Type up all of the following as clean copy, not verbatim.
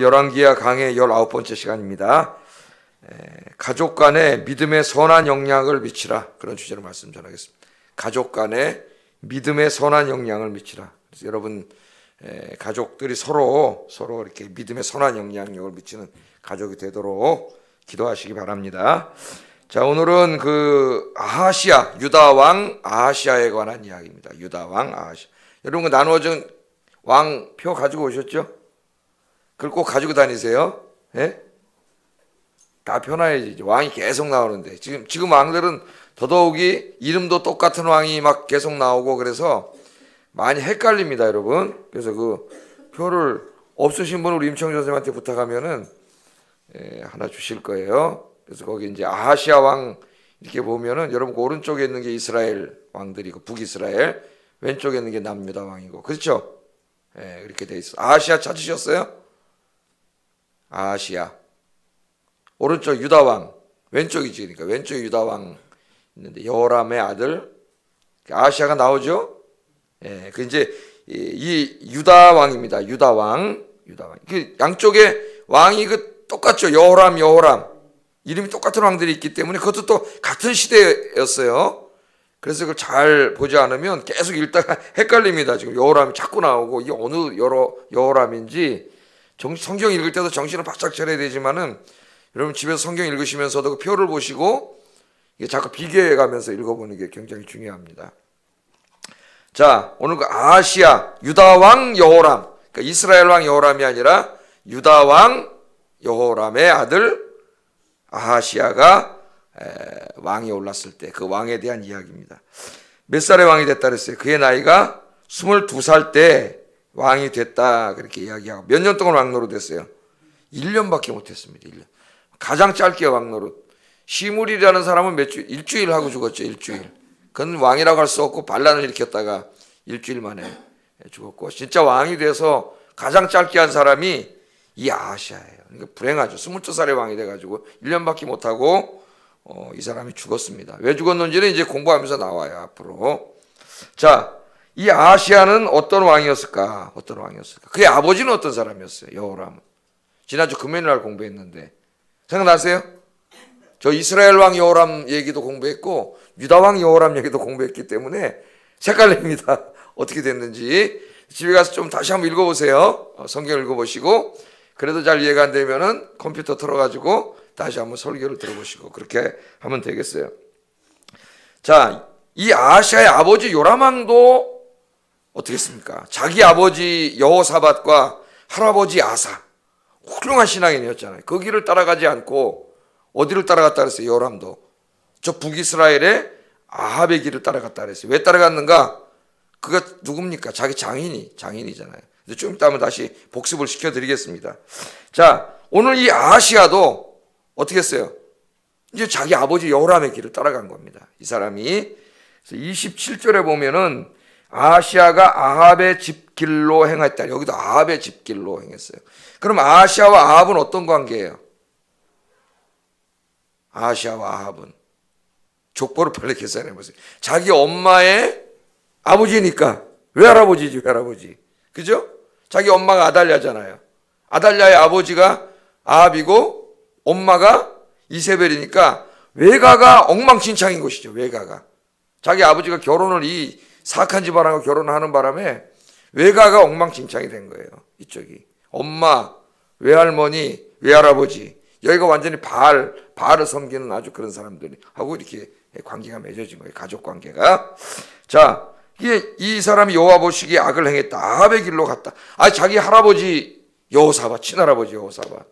열왕기하 강의 19번째 시간입니다. 가족 간에 믿음의 선한 영향을 미치라, 그런 주제로 말씀 전하겠습니다. 가족 간에 믿음의 선한 영향을 미치라. 그래서 여러분 가족들이 서로 이렇게 믿음의 선한 영향력을 미치는 가족이 되도록 기도하시기 바랍니다. 자, 오늘은 아하시아, 유다 왕 아하시아에 관한 이야기입니다. 유다 왕 아하시아. 여러분 나누어진 왕표 가지고 오셨죠? 그걸 꼭 가지고 다니세요. 예? 다 펴놔야지. 왕이 계속 나오는데 지금 왕들은 더더욱이 이름도 똑같은 왕이 막 계속 나오고 그래서 많이 헷갈립니다, 여러분. 그래서 그 표를 없으신 분은 우리 임청준 선생님한테 부탁하면은 하나 주실 거예요. 그래서 거기 이제 아하시아 왕 이렇게 보면은 여러분 오른쪽에 있는 게 이스라엘 왕들이고 북이스라엘, 왼쪽에 있는 게 남유다 왕이고, 그렇죠? 예, 이렇게 돼 있어. 아하시아 찾으셨어요? 아하시아. 오른쪽 유다 왕, 왼쪽이지. 그러니까 왼쪽에 유다 왕 있는데 여호람의 아들 아하시아가 나오죠. 예, 그 이제 이 유다 왕입니다. 유다 왕. 그 양쪽에 왕이 똑같죠. 여호람. 이름이 똑같은 왕들이 있기 때문에 그것도 또 같은 시대였어요. 그래서 그걸 잘 보지 않으면 계속 읽다가 헷갈립니다. 지금 여호람이 자꾸 나오고 이게 어느 여호람인지 성경 읽을 때도 정신을 바짝 차려야 되지만은 여러분 집에서 성경 읽으시면서도 그 표를 보시고 이게 자꾸 비교해 가면서 읽어보는 게 굉장히 중요합니다. 자, 오늘 그 아하시아 유다 왕 여호람, 그러니까 이스라엘 왕 여호람이 아니라 유다 왕 여호람의 아들 아하시아가 왕이 올랐을 때 그 왕에 대한 이야기입니다. 몇 살에 왕이 됐다 그랬어요? 그의 나이가 22살 때 왕이 됐다, 그렇게 이야기하고. 몇 년 동안 왕 노릇했어요? 1년밖에 못했습니다. 1년. 가장 짧게 왕 노릇. 시므리라는 사람은 일주일 하고 죽었죠. 일주일. 그건 왕이라고 할 수 없고 반란을 일으켰다가 일주일 만에 죽었고, 진짜 왕이 돼서 가장 짧게 한 사람이 이 아하시아예요. 그러니까 불행하죠. 22살에 왕이 돼가지고 1년밖에 못하고 이 사람이 죽었습니다. 왜 죽었는지는 이제 공부하면서 나와요, 앞으로. 자, 이 아하시아는 어떤 왕이었을까? 그의 아버지는 어떤 사람이었어요? 여호람. 지난주 금요일 날 공부했는데 생각나세요? 저 이스라엘 왕 여호람 얘기도 공부했고 유다 왕 여호람 얘기도 공부했기 때문에 헷갈립니다. 어떻게 됐는지 집에 가서 좀 다시 한번 읽어보세요. 성경 읽어보시고, 그래도 잘 이해가 안 되면은 컴퓨터 틀어가지고 다시 한번 설교를 들어보시고 그렇게 하면 되겠어요. 자, 이 아하시아의 아버지 요람왕도 어떻게 했습니까? 자기 아버지 여호사밧과 할아버지 아사, 훌륭한 신앙인이었잖아요. 그 길을 따라가지 않고 어디를 따라갔다 그랬어요? 요람도 저 북이스라엘의 아합의 길을 따라갔다 그랬어요. 왜 따라갔는가? 그가 누굽니까? 자기 장인이잖아요. 좀 이따 한번 다시 복습을 시켜드리겠습니다. 자, 오늘 이 아하시아도 어떻게 했어요? 이제 자기 아버지 여호람의 길을 따라간 겁니다. 이 사람이. 그래서 27절에 보면은 아하시아가 아합의 집길로 행했다. 여기도 아합의 집길로 행했어요. 그럼 아하시아와 아합은 어떤 관계예요? 아하시아와 아합은 족보를 빨리 계산해 보세요. 자기 엄마의 아버지니까 외할아버지지. 그죠? 자기 엄마가 아달랴잖아요. 아달랴의 아버지가 아합이고 엄마가 이세벨이니까 외가가 엉망진창인 것이죠. 외가가. 자기 아버지가 결혼을 이 사악한 집안하고 결혼하는 바람에 외가가 엉망진창이 된 거예요. 이쪽이. 엄마, 외할머니, 외할아버지. 여기가 완전히 바알을 섬기는 아주 그런 사람들하고 이렇게 관계가 맺어진 거예요. 가족 관계가. 자, 이 사람이 여호와 보시기에 악을 행했다. 아합의 길로 갔다. 자기 할아버지 여호사밧, 친할아버지 여호사밧,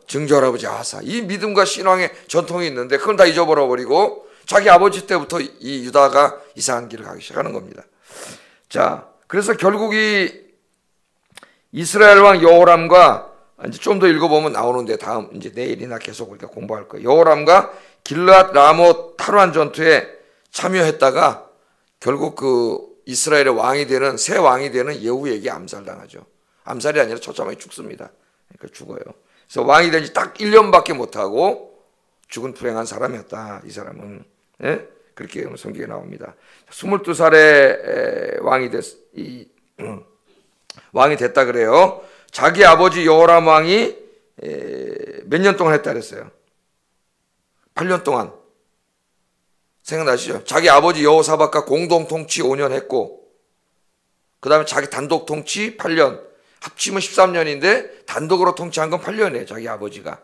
증조할아버지 아사. 이 믿음과 신앙의 전통이 있는데 그걸 다 잊어버려 버리고 자기 아버지 때부터 이 유다가 이상한 길을 가기 시작하는 겁니다. 자, 그래서 결국 이 이스라엘 왕 여호람과 이제 좀 더 읽어보면 나오는데 다음 이제 내일이나 계속 우리가 공부할 거예요. 여호람과 길르앗 라못 타루안 전투에 참여했다가 결국 그 이스라엘의 왕이 되는 새 왕이 되는 예후에게 암살당하죠. 암살이 아니라 처참하게 죽습니다. 그러니까 죽어요. 그래서 왕이 된 지 딱 1년밖에 못하고 죽은 불행한 사람이었다. 이 사람은. 예? 그렇게 성경에 나옵니다. 22살에 왕이 됐다 그래요. 자기 아버지 여호람 왕이 몇 년 동안 했다 그랬어요? 8년 동안. 생각나시죠? 자기 아버지 여호사밧과 공동 통치 5년 했고, 그 다음에 자기 단독 통치 8년, 합치면 13년인데 단독으로 통치한 건 8년이에요. 자기 아버지가.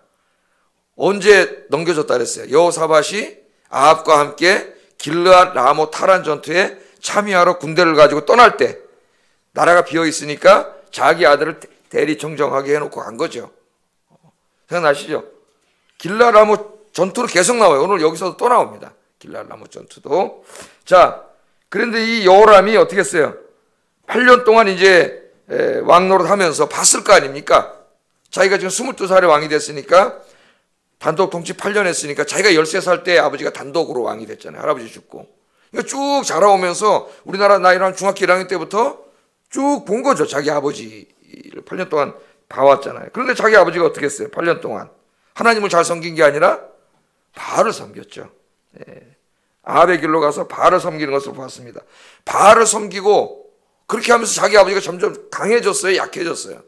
언제 넘겨줬다 그랬어요? 여호사밧이 아합과 함께 길르앗 라모 타란 전투에 참여하러 군대를 가지고 떠날 때 나라가 비어 있으니까 자기 아들을 대리 청정하게 해놓고 간 거죠. 생각나시죠? 길르앗 라모 전투로 계속 나와요. 오늘 여기서도 또 나옵니다. 길르앗 라모 전투도. 자, 그런데 이 여호람이 어떻게 했어요? 8년 동안 이제 왕 노릇하면서 봤을 거 아닙니까? 자기가 지금 22살에 왕이 됐으니까 단독 통치 8년 했으니까 자기가 13살 때 아버지가 단독으로 왕이 됐잖아요. 할아버지 죽고. 그러니까 쭉 자라오면서 우리나라 나이로 한 중학교 1학년 때부터 쭉 본 거죠. 자기 아버지를 8년 동안 봐왔잖아요. 그런데 자기 아버지가 어떻게 했어요? 8년 동안. 하나님을 잘 섬긴 게 아니라 바알을 섬겼죠. 아합의 길로 가서 바알을 섬기는 것을 보았습니다. 바알을 섬기고 그렇게 하면서 자기 아버지가 점점 강해졌어요? 약해졌어요?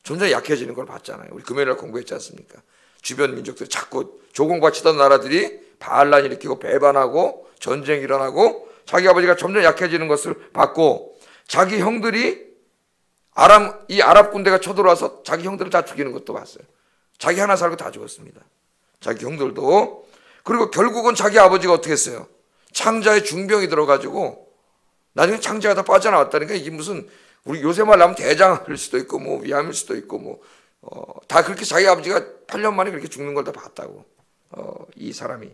점점 약해지는 걸 봤잖아요. 우리 금요일날 공부했지 않습니까? 주변 민족들 자꾸 조공바치던 나라들이 반란 일으키고 배반하고 전쟁이 일어나고 자기 아버지가 점점 약해지는 것을 봤고, 자기 형들이 이 아랍 군대가 쳐들어와서 자기 형들을 다 죽이는 것도 봤어요. 자기 하나 살고 다 죽었습니다. 자기 형들도. 그리고 결국은 자기 아버지가 어떻게 했어요? 창자에 중병이 들어가지고 나중에 창자가 다 빠져나왔다니까. 이게 무슨 우리 요새 말로 하면 대장일 수도 있고 뭐 위암일 수도 있고 뭐 다 그렇게 자기 아버지가 8년 만에 그렇게 죽는 걸 다 봤다고. 이 사람이.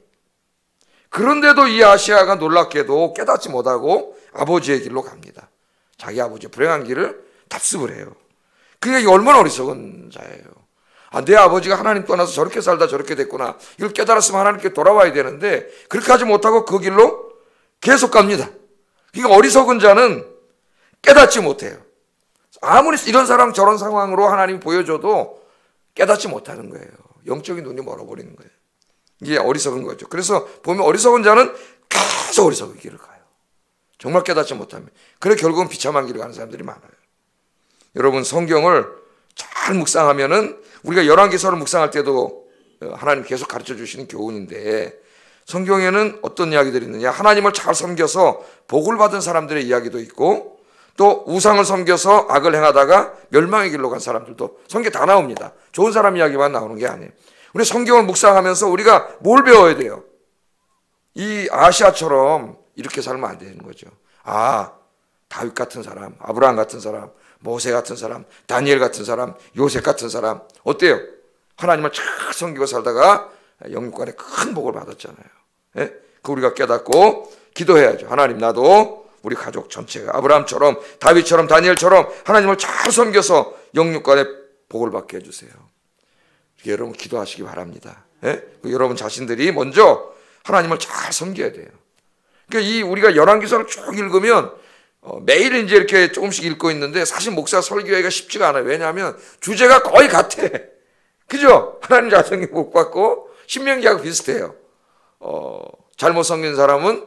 그런데도 이 아시아가 놀랍게도 깨닫지 못하고 아버지의 길로 갑니다. 자기 아버지의 불행한 길을 답습을 해요. 그게 얼마나 어리석은 자예요. 내 아버지가 하나님 떠나서 저렇게 살다 저렇게 됐구나. 이걸 깨달았으면 하나님께 돌아와야 되는데 그렇게 하지 못하고 그 길로 계속 갑니다. 그러니까 어리석은 자는 깨닫지 못해요. 아무리 이런 상황 저런 상황으로 하나님이 보여줘도 깨닫지 못하는 거예요. 영적인 눈이 멀어버리는 거예요. 이게 어리석은 거죠. 그래서 보면 어리석은 자는 계속 어리석은 길을 가요. 정말 깨닫지 못하면. 그래 결국은 비참한 길을 가는 사람들이 많아요. 여러분 성경을 잘 묵상하면은 우리가 열왕기서를 묵상할 때도 하나님 계속 가르쳐 주시는 교훈인데, 성경에는 어떤 이야기들이 있느냐? 하나님을 잘 섬겨서 복을 받은 사람들의 이야기도 있고, 또 우상을 섬겨서 악을 행하다가 멸망의 길로 간 사람들도 성경에 다 나옵니다. 좋은 사람 이야기만 나오는 게 아니에요. 우리 성경을 묵상하면서 우리가 뭘 배워야 돼요? 이 아시아처럼 이렇게 살면 안 되는 거죠. 다윗 같은 사람, 아브라함 같은 사람, 모세 같은 사람, 다니엘 같은 사람, 요셉 같은 사람 어때요? 하나님을 잘 섬기고 살다가 영육간에 큰 복을 받았잖아요. 예? 그 우리가 깨닫고 기도해야죠. 하나님, 나도 우리 가족 전체가 아브라함처럼 다윗처럼 다니엘처럼 하나님을 잘 섬겨서 영육간에 복을 받게 해주세요. 여러분 기도하시기 바랍니다. 예? 여러분 자신들이 먼저 하나님을 잘 섬겨야 돼요. 그러니까 우리가 열왕기서를 쭉 읽으면 매일 이제 이렇게 조금씩 읽고 있는데 사실 목사 설교하기가 쉽지가 않아요. 왜냐하면 주제가 거의 같아. 그죠? 하나님 잘 섬기고 복 받고 신명기하고 비슷해요. 잘못 섬긴 사람은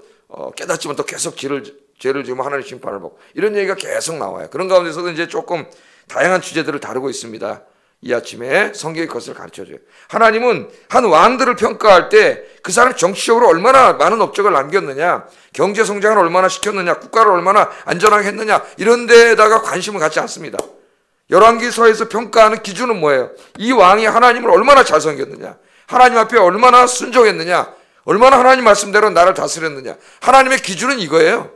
깨닫지 못하고 계속 죄를 지으면 하나님 심판을 받고 이런 얘기가 계속 나와요. 그런 가운데서도 이제 조금 다양한 주제들을 다루고 있습니다. 이 아침에 성경의 것을 가르쳐줘요. 하나님은 한 왕들을 평가할 때 그 사람이 정치적으로 얼마나 많은 업적을 남겼느냐, 경제 성장을 얼마나 시켰느냐, 국가를 얼마나 안전하게 했느냐 이런 데다가 관심을 갖지 않습니다. 열왕기서에서 평가하는 기준은 뭐예요? 이 왕이 하나님을 얼마나 잘 섬겼느냐, 하나님 앞에 얼마나 순종했느냐, 얼마나 하나님 말씀대로 나를 다스렸느냐. 하나님의 기준은 이거예요.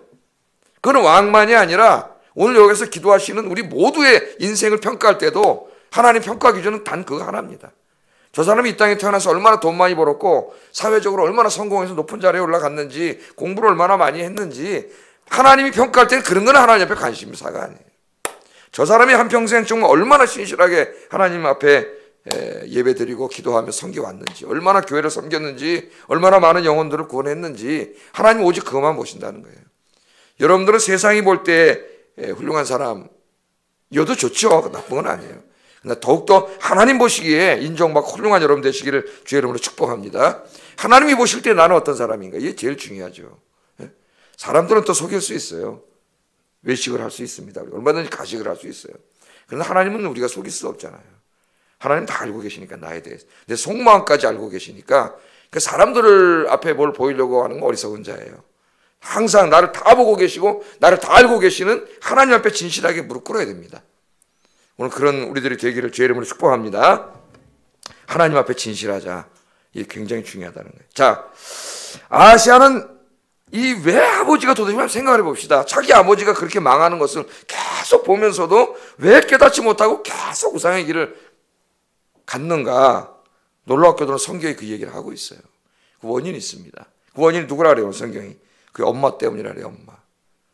그건 왕만이 아니라 오늘 여기서 기도하시는 우리 모두의 인생을 평가할 때도 하나님 평가 기준은 단 그거 하나입니다. 저 사람이 이 땅에 태어나서 얼마나 돈 많이 벌었고 사회적으로 얼마나 성공해서 높은 자리에 올라갔는지, 공부를 얼마나 많이 했는지, 하나님이 평가할 때는 그런 건 하나님 앞에 관심사가 아니에요. 저 사람이 한평생 정말 얼마나 신실하게 하나님 앞에 예배드리고 기도하며 섬겨왔는지, 얼마나 교회를 섬겼는지, 얼마나 많은 영혼들을 구원했는지 하나님 오직 그것만 보신다는 거예요. 여러분들은 세상이 볼 때 훌륭한 사람이어도 좋죠. 나쁜 건 아니에요. 그러나 더욱더 하나님 보시기에 인정받고 훌륭한 여러분 되시기를 주의 이름으로 축복합니다. 하나님이 보실 때 나는 어떤 사람인가? 이게 제일 중요하죠. 사람들은 또 속일 수 있어요. 외식을 할 수 있습니다. 얼마든지 가식을 할 수 있어요. 그런데 하나님은 우리가 속일 수 없잖아요. 하나님 다 알고 계시니까, 나에 대해서. 내 속마음까지 알고 계시니까 그 사람들을 앞에 뭘 보이려고 하는 건 어리석은 자예요. 항상 나를 다 보고 계시고 나를 다 알고 계시는 하나님 앞에 진실하게 무릎 꿇어야 됩니다. 오늘 그런 우리들이 되기를 주의 이름으로 축복합니다. 하나님 앞에 진실하자. 이게 굉장히 중요하다는 거예요. 자, 아하시아는 이 왜 아버지가 도대체 생각을 해봅시다. 자기 아버지가 그렇게 망하는 것을 계속 보면서도 왜 깨닫지 못하고 계속 우상의 길을 갔는가? 놀랍게도 성경이 그 얘기를 하고 있어요. 그 원인이 있습니다. 그 원인이 누구라 그래요? 성경이. 그 엄마 때문이라 그래요.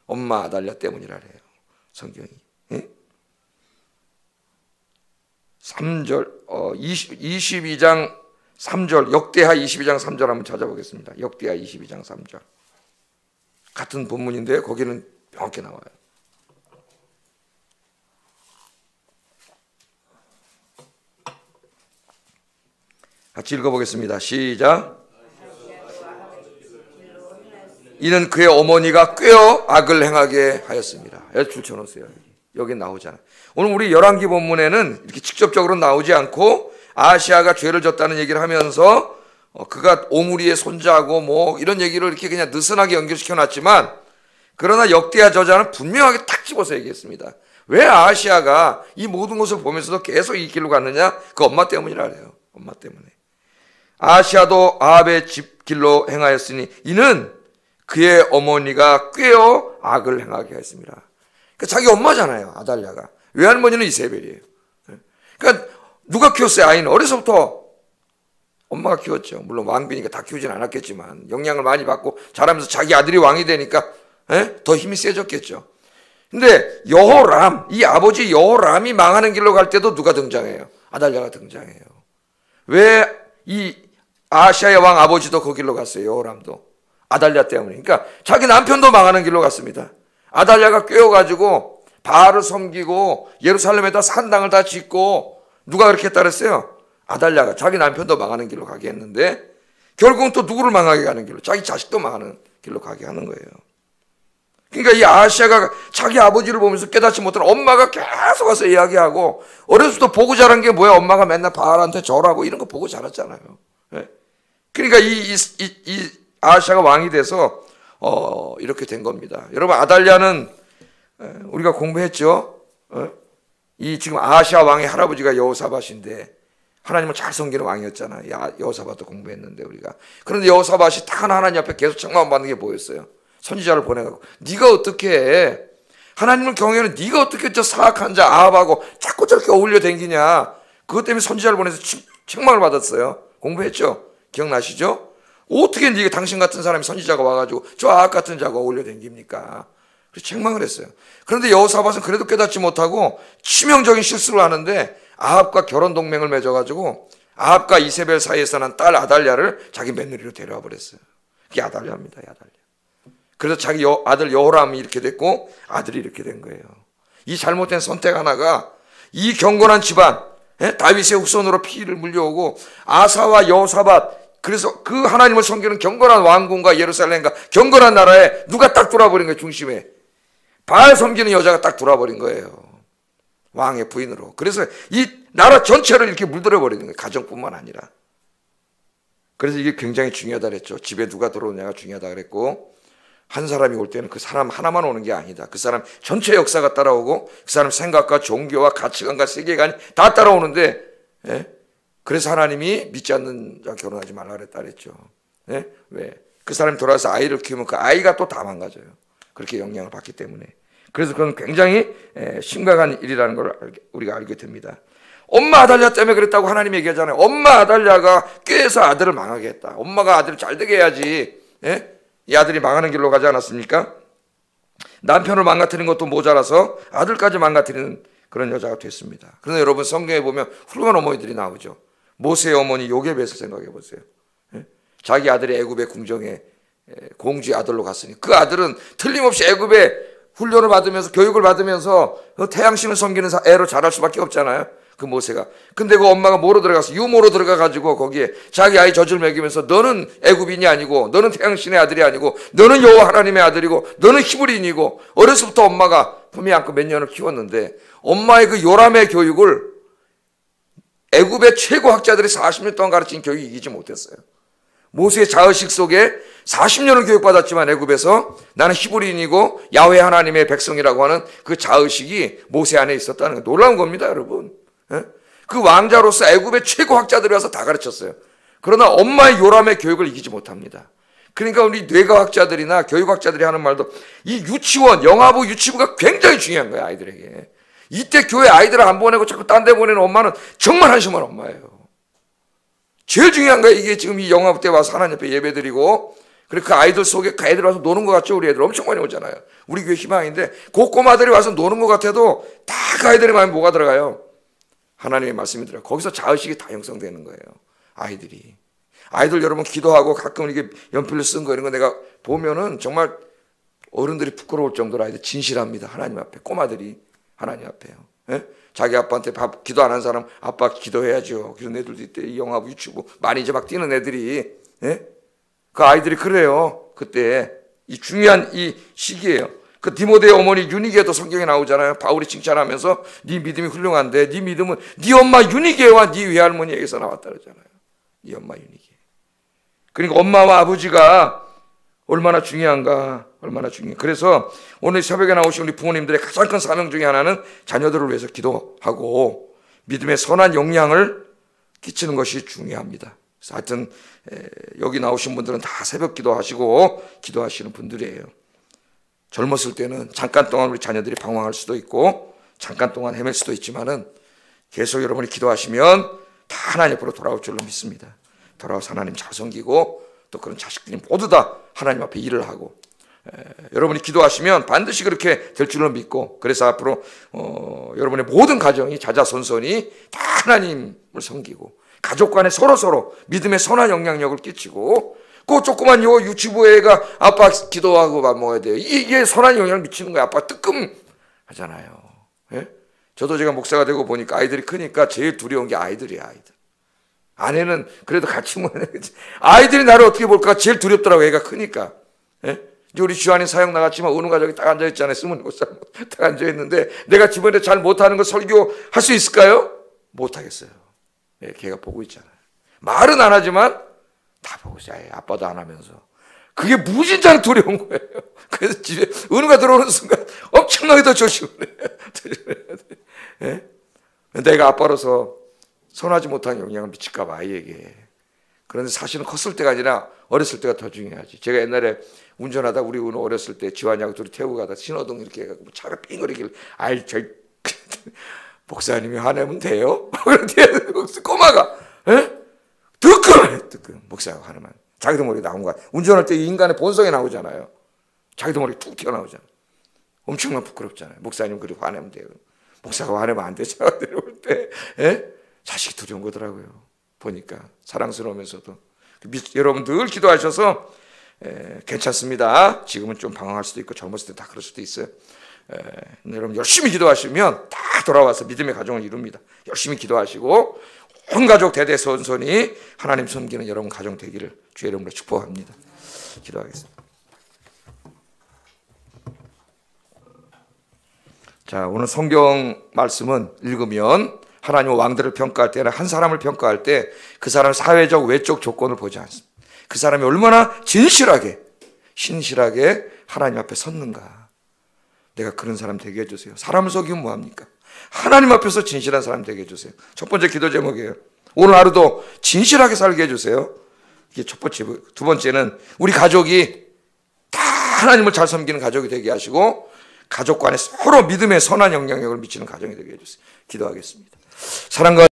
엄마 아달랴 때문이라 그래요. 성경이. 예? 3절 22장 3절 역대하 22장 3절 한번 찾아보겠습니다. 역대하 22장 3절 같은 본문인데 거기는 명확히 나와요. 같이 읽어보겠습니다. 시작. 이는 그의 어머니가 꾀어 악을 행하게 하였습니다. 여기 줄쳐놓으세요. 여기 나오잖아요. 오늘 우리 열왕기 본문에는 이렇게 직접적으로 나오지 않고 아하시아가 죄를 졌다는 얘기를 하면서 그가 오므리의 손자고 뭐 이런 얘기를 이렇게 그냥 느슨하게 연결시켜 놨지만, 그러나 역대하 저자는 분명하게 탁 집어서 얘기했습니다. 왜 아하시아가 이 모든 것을 보면서도 계속 이 길로 갔느냐? 그 엄마 때문이라 그래요. 엄마 때문에. 아하시아도 아합의 집 길로 행하였으니 이는 그의 어머니가 꾀어 악을 행하게 하였습니다. 그러니까 자기 엄마잖아요. 아달랴가. 외할머니는 이세벨이에요. 그러니까 누가 키웠어요? 아이는 어려서부터 엄마가 키웠죠. 물론 왕비니까 다 키우진 않았겠지만 영향을 많이 받고 자라면서 자기 아들이 왕이 되니까 더 힘이 세졌겠죠. 근데 여호람, 이 아버지 여호람이 망하는 길로 갈 때도 누가 등장해요? 아달랴가 등장해요. 왜 이 아하시아의 왕 아버지도 그 길로 갔어요? 여호람도. 아달랴 때문에. 그러니까 자기 남편도 망하는 길로 갔습니다. 아달랴가 꿰어가지고 바알을 섬기고 예루살렘에다 산당을 다 짓고, 누가 그렇게 했다 그랬어요? 아달랴가. 자기 남편도 망하는 길로 가게 했는데 결국은 또 누구를 망하게 가는 길로? 자기 자식도 망하는 길로 가게 하는 거예요. 그러니까 이 아하시아가 자기 아버지를 보면서 깨닫지 못하는, 엄마가 계속 와서 이야기하고, 어렸을 때 보고 자란 게 뭐야? 엄마가 맨날 바알한테 절하고 이런 거 보고 자랐잖아요. 그러니까 이 아하시아가 왕이 돼서 이렇게 된 겁니다. 여러분, 아달랴는 우리가 공부했죠. 이 지금 아하시아 왕의 할아버지가 여호사밧인데 하나님을 잘 섬기는 왕이었잖아. 여호사밧도 공부했는데 우리가. 그런데 여호사밧이 딱 하나님 앞에 계속 책망 받는 게 뭐였어요? 선지자를 보내갖고 네가 어떻게 해? 하나님을 경외하는 네가 어떻게 저 사악한 자 아합하고 자꾸 저렇게 어울려 댕기냐? 그것 때문에 선지자를 보내서 책망을 받았어요. 공부했죠? 기억나시죠? 어떻게 네가 당신 같은 사람이 선지자가 와가지고 저 아합 같은 자가 어울려 댕깁니까? 그래서 책망을 했어요. 그런데 여호사밧은 그래도 깨닫지 못하고 치명적인 실수를 하는데 아합과 결혼 동맹을 맺어가지고 아합과 이세벨 사이에서 난 딸 아달랴를 자기 며느리로 데려와 버렸어요. 그게 아달랴입니다. 아달랴. 그래서 자기 아들 여호람이 이렇게 됐고 아들이 이렇게 된 거예요. 이 잘못된 선택 하나가 이 경건한 집안, 다윗의 후손으로 피를 물려오고 아사와 여호사밧, 그래서 그 하나님을 섬기는 경건한 왕궁과 예루살렘과 경건한 나라에 누가 딱 돌아버린 거예요. 중심에 바알 섬기는 여자가 딱 돌아버린 거예요. 왕의 부인으로. 그래서 이 나라 전체를 이렇게 물들여 버리는 거예요. 가정뿐만 아니라. 그래서 이게 굉장히 중요하다 그랬죠. 집에 누가 들어오냐가 중요하다 그랬고, 한 사람이 올 때는 그 사람 하나만 오는 게 아니다. 그 사람 전체 역사가 따라오고 그 사람 생각과 종교와 가치관과 세계관이 다 따라오는데, 그래서 하나님이 믿지 않는 자 결혼하지 말라 그랬죠. 왜? 그 사람이 돌아와서 아이를 키우면 그 아이가 또 다 망가져요. 그렇게 영향을 받기 때문에. 그래서 그건 굉장히 심각한 일이라는 걸 우리가 알게 됩니다. 엄마 아달랴 때문에 그랬다고 하나님 얘기하잖아요. 엄마 아달랴가 꾀해서 아들을 망하게 했다. 엄마가 아들을 잘 되게 해야지. 이 아들이 망하는 길로 가지 않았습니까? 남편을 망가뜨리는 것도 모자라서 아들까지 망가뜨리는 그런 여자가 됐습니다. 그런데 여러분, 성경에 보면 훌륭한 어머니들이 나오죠. 모세의 어머니 요게벳을 생각해 보세요. 자기 아들이 애굽의 궁정에 공주의 아들로 갔으니 그 아들은 틀림없이 애굽의 훈련을 받으면서 교육을 받으면서 태양신을 섬기는 애로 자랄 수밖에 없잖아요. 그 모세가. 근데 그 엄마가 뭐로 들어가서 유모로 들어가가지고 거기에 자기 아이 젖을 먹이면서 너는 애굽인이 아니고 너는 태양신의 아들이 아니고 너는 여호와 하나님의 아들이고 너는 히브리인이고, 어려서부터 엄마가 품에 안고 몇 년을 키웠는데 엄마의 그 요람의 교육을 애굽의 최고 학자들이 40년 동안 가르친 교육이 이기지 못했어요. 모세의 자의식 속에 40년을 교육받았지만 애굽에서 나는 히브리인이고 야훼 하나님의 백성이라고 하는 그 자의식이 모세 안에 있었다는 거 놀라운 겁니다, 여러분. 그 왕자로서 애굽의 최고 학자들이 와서 다 가르쳤어요. 그러나 엄마의 요람의 교육을 이기지 못합니다. 그러니까 우리 뇌과학자들이나 교육학자들이 하는 말도 이 유치원, 영아부, 유치부가 굉장히 중요한 거예요, 아이들에게. 이때 교회 아이들을 안 보내고 자꾸 딴 데 보내는 엄마는 정말 한심한 엄마예요. 제일 중요한 거예요. 이게 지금 이 영아부 때 와서 하나님 앞에 예배드리고, 그리고 그 아이들 속에 그 애들 와서 노는 것 같죠? 우리 애들 엄청 많이 오잖아요. 우리 교회 희망인데, 그 꼬마들이 와서 노는 것 같아도 다 그 아이들의 마음에 뭐가 들어가요? 하나님의 말씀이 들어가요. 거기서 자의식이 다 형성되는 거예요. 아이들이. 아이들 여러분 기도하고 가끔 이게 연필로 쓴 거 이런 거 내가 보면은 정말 어른들이 부끄러울 정도로 아이들 진실합니다. 하나님 앞에. 꼬마들이 하나님 앞에요. 예? 자기 아빠한테 기도 안 한 사람 아빠 기도해야죠. 그런 애들도 있대. 이 영화부 유튜브 많이 이제 막 뛰는 애들이. 예? 그 아이들이 그래요. 그때 이 중요한 이 시기예요. 그 디모데의 어머니 유니게도 성경에 나오잖아요. 바울이 칭찬하면서 네 믿음이 훌륭한데 네 믿음은 네 엄마 유니게와 네 외할머니에게서 나왔다 그러잖아요. 네 엄마 유니게. 그러니까 엄마와 아버지가 얼마나 중요한가, 얼마나 중요해. 그래서 오늘 새벽에 나오신 우리 부모님들의 가장 큰 사명 중에 하나는 자녀들을 위해서 기도하고 믿음의 선한 영향을 끼치는 것이 중요합니다. 그래서 하여튼 여기 나오신 분들은 다 새벽 기도하시고 기도하시는 분들이에요. 젊었을 때는 잠깐 동안 우리 자녀들이 방황할 수도 있고 잠깐 동안 헤맬 수도 있지만은 계속 여러분이 기도하시면 다 하나님 앞으로 돌아올 줄로 믿습니다. 돌아와서 하나님 잘 섬기고 또 그런 자식들이 모두 다 하나님 앞에 일을 하고 여러분이 기도하시면 반드시 그렇게 될 줄로 믿고 그래서 앞으로 여러분의 모든 가정이 자자손손이 다 하나님을 섬기고 가족 간에 서로서로 믿음의 선한 영향력을 끼치고 그 조그만 요 유치부 애가 아빠 기도하고 밥 먹어야 돼요. 이게 선한 영향을 미치는 거예요. 아빠 뜨끔 하잖아요. 예? 저도 제가 목사가 되고 보니까 아이들이 크니까 제일 두려운 게 아이들이에요. 아이들. 아내는 그래도 같이 먹는 아이들이 나를 어떻게 볼까 제일 두렵더라고. 애가 크니까. 예? 이제 우리 주한이 사역 나갔지만 어느 가족이 딱 앉아있잖아요. 27살 딱 앉아있는데 내가 집안에 잘 못하는 거 설교할 수 있을까요? 못하겠어요. 예, 걔가 보고 있잖아요. 말은 안 하지만 다 보고 있어요. 아빠도 안 하면서. 그게 무진장 두려운 거예요. 그래서 집에 은우가 들어오는 순간 엄청나게 더 조심을 해요. 예? 내가 아빠로서 선하지 못한 영향을 미칠까 봐 아이에게. 그런데 사실은 컸을 때가 아니라 어렸을 때가 더 중요하지. 제가 옛날에 운전하다 우리 은우 어렸을 때 지환이하고 둘이 태우고 가다 신호등 이렇게 해가지고 차가 삥거리길 목사님이 화내면 돼요? 꼬마가 뜨끔 목사가 화내면 자기도 모르게 나온 거야. 운전할 때 인간의 본성이 나오잖아요. 자기도 모르게 툭 튀어나오잖아요. 엄청나게 부끄럽잖아요. 목사님 그리 화내면 돼요. 목사가 화내면 안 되잖아요. 내려올 때 자식이 두려운 거더라고요. 보니까 사랑스러우면서도 여러분 늘 기도하셔서 괜찮습니다. 지금은 좀 방황할 수도 있고 젊었을 때 다 그럴 수도 있어요. 여러분 열심히 기도하시면 다 돌아와서 믿음의 가정을 이룹니다. 열심히 기도하시고 온 가족 대대손손이 하나님 섬기는 여러분 가정 되기를 주의 이름으로 축복합니다. 기도하겠습니다. 자, 오늘 성경 말씀은 읽으면 하나님 왕들을 평가할 때나 한 사람을 평가할 때 그 사람의 사회적 외적 조건을 보지 않습니다. 그 사람이 얼마나 진실하게 신실하게 하나님 앞에 섰는가. 내가 그런 사람 되게 해주세요. 사람을 속이면 뭐합니까? 하나님 앞에서 진실한 사람 되게 해주세요. 첫 번째 기도 제목이에요. 오늘 하루도 진실하게 살게 해주세요. 이게 첫 번째. 두 번째는 우리 가족이 다 하나님을 잘 섬기는 가족이 되게 하시고 가족 간에 서로 믿음의 선한 영향력을 미치는 가정이 되게 해주세요. 기도하겠습니다. 사랑과